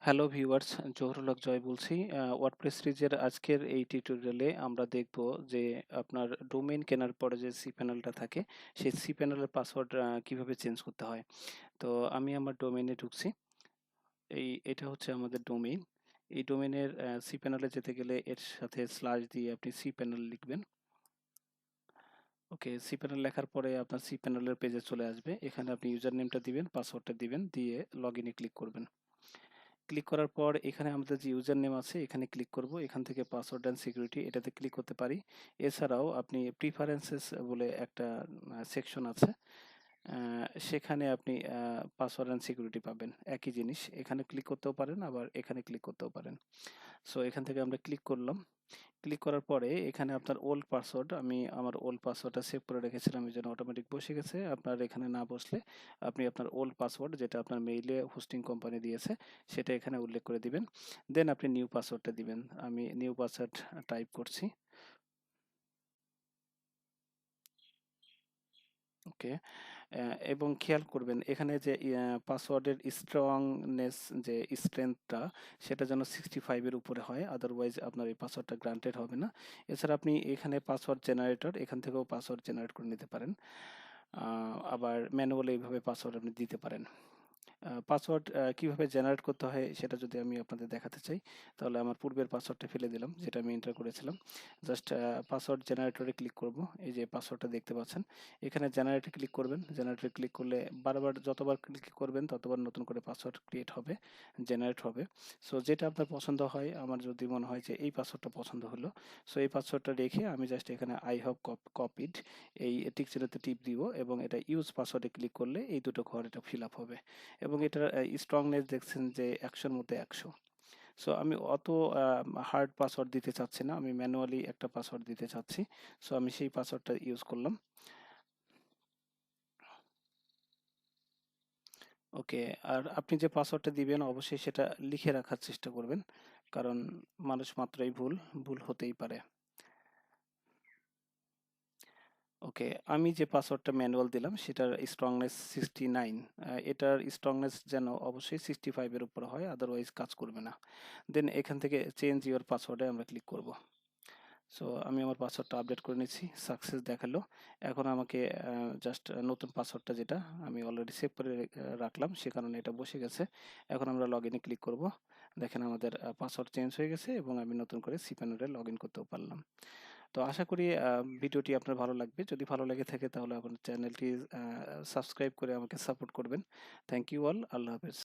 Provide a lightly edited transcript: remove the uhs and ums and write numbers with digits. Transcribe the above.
Hello viewers, Zahurul হক জয় বলছি। WordPress সিরিজের আজকের এই টিউটোরিয়ালে আমরা দেখব যে আপনার ডোমেইন কেনার পরে যে cPanelটা থাকে সেই cPanelএর পাসওয়ার্ড কিভাবে চেঞ্জ করতে হয়। তো আমি আমার ডোমেইনে ঢুকছি। এটা হচ্ছে আমাদের ডোমেইন। এই ডোমেইনের cPanelএ যেতে গেলে এর সাথে স্ল্যাশ দিয়ে আপনি cPanel লিখবেন। ওকে, cPanel লেখার পরে আপনার cPanelএর পেজে চলে আসবে। এখানে আপনি ইউজার নেমটা দিবেন, পাসওয়ার্ডটা দিবেন, দিয়ে লগইনে ক্লিক করবেন। ক্লিক করার পর এখানে আমাদের যে ইউজার নেম আছে এখানে ক্লিক করব। এখান থেকে পাসওয়ার্ড অ্যান্ড সিকিউরিটি এটাতে ক্লিক করতে পারি। এছাড়াও আপনি প্রিফারেন্সেস বলে একটা সেকশন আছে, সেখানে আপনি পাসওয়ার্ড অ্যান্ড সিকিউরিটি পাবেন। একই জিনিস, এখানে ক্লিক করতেও পারেন, আবার এখানে ক্লিক করতেও পারেন। সো এখান থেকে আমরা ক্লিক করলাম। ক্লিক করার পরে এখানে আপনার ওল্ড পাসওয়ার্ড, আমি আমার ওল্ড পাসওয়ার্ডটা সেভ করে রেখেছিলাম, এই জন্য অটোমেটিক বসে গেছে। আপনার এখানে না বসলে আপনি আপনার ওল্ড পাসওয়ার্ড, যেটা আপনার মেইলে হোস্টিং কোম্পানি দিয়েছে, সেটা এখানে উল্লেখ করে দিবেন। দেন আপনি নিউ পাসওয়ার্ডটা দিবেন। আমি নিউ পাসওয়ার্ড টাইপ করছি। ওকে, এবং খেয়াল করবেন এখানে যে পাসওয়ার্ডের স্ট্রংনেস, যে স্ট্রেংথটা, সেটা যেন 65-এর উপরে হয়, আদারওয়াইজ আপনার এই পাসওয়ার্ডটা গ্রান্টেড হবে না। এছাড়া আপনি এখানে পাসওয়ার্ড জেনারেটর, এখান থেকেও পাসওয়ার্ড জেনারেট করে নিতে পারেন। আবার ম্যানুয়ালি এইভাবে পাসওয়ার্ড আপনি দিতে পারেন। পাসওয়ার্ড কিভাবে জেনারেট করতে হয় সেটা যদি আমি আপনাদের দেখাতে চাই, তাহলে আমার পূর্বের পাসওয়ার্ডটা ফেলে দিলাম, যেটা আমি এন্টার করেছিলাম। জাস্ট পাসওয়ার্ড জেনারেটরে ক্লিক করব। এই যে পাসওয়ার্ডটা দেখতে পাচ্ছেন, এখানে জেনারেটে ক্লিক করবেন। জেনারেটে ক্লিক করলে বারবার যতবার ক্লিক করবেন ততবার নতুন করে পাসওয়ার্ড ক্রিয়েট হবে, জেনারেট হবে। সো যেটা আপনার পছন্দ হয়, আমার যদি মনে হয় যে এই পাসওয়ার্ডটা পছন্দ হলো, সো এই পাসওয়ার্ডটা রেখে আমি জাস্ট এখানে আই হ্যাভ কপিড এই টিক চিহ্নতে টিপ দিব, এবং এটা ইউজ পাসওয়ার্ডে ক্লিক করলে এই দুটো ঘর এটা ফিল আপ হবে। এবং এটার স্ট্রংনেস দেখছেন যে 100-র মধ্যে 100। সো আমি অত হার্ড পাসওয়ার্ড দিতে চাচ্ছি না, আমি ম্যানুয়ালি একটা পাসওয়ার্ড দিতে চাচ্ছি। সো আমি সেই পাসওয়ার্ডটা ইউজ করলাম। ওকে, আর আপনি যে পাসওয়ার্ডটা দিবেন অবশ্যই সেটা লিখে রাখার চেষ্টা করবেন, কারণ মানুষ মাত্রই ভুল, ভুল হতেই পারে। ওকে, আমি যে পাসওয়ার্ডটা ম্যানুয়াল দিলাম সেটার স্ট্রংনেস 69। এটার স্ট্রংনেস যেন অবশ্যই 65-এর উপরে হয়, আদারওয়াইজ কাজ করবে না। দেন এখান থেকে চেঞ্জ ইওর পাসওয়ার্ডে আমরা ক্লিক করব। সো আমি আমার পাসওয়ার্ডটা আপডেট করে নিচ্ছি, সাকসেস দেখালো। এখন আমাকে জাস্ট নতুন পাসওয়ার্ডটা, যেটা আমি অলরেডি সেভ করে রাখলাম, সে কারণে এটা বসে গেছে। এখন আমরা লগ ইনে ক্লিক করব। দেখেন আমাদের পাসওয়ার্ড চেঞ্জ হয়ে গেছে, এবং আমি নতুন করে cPanel লগ ইন করতেও পারলাম। তো আশা করি ভিডিওটি আপনার ভালো লাগবে। যদি ভালো লেগে থাকে তাহলে আমার চ্যানেলটি সাবস্ক্রাইব করে আমাকে সাপোর্ট করবেন। Thank you all. আল্লাহ হাফেজ।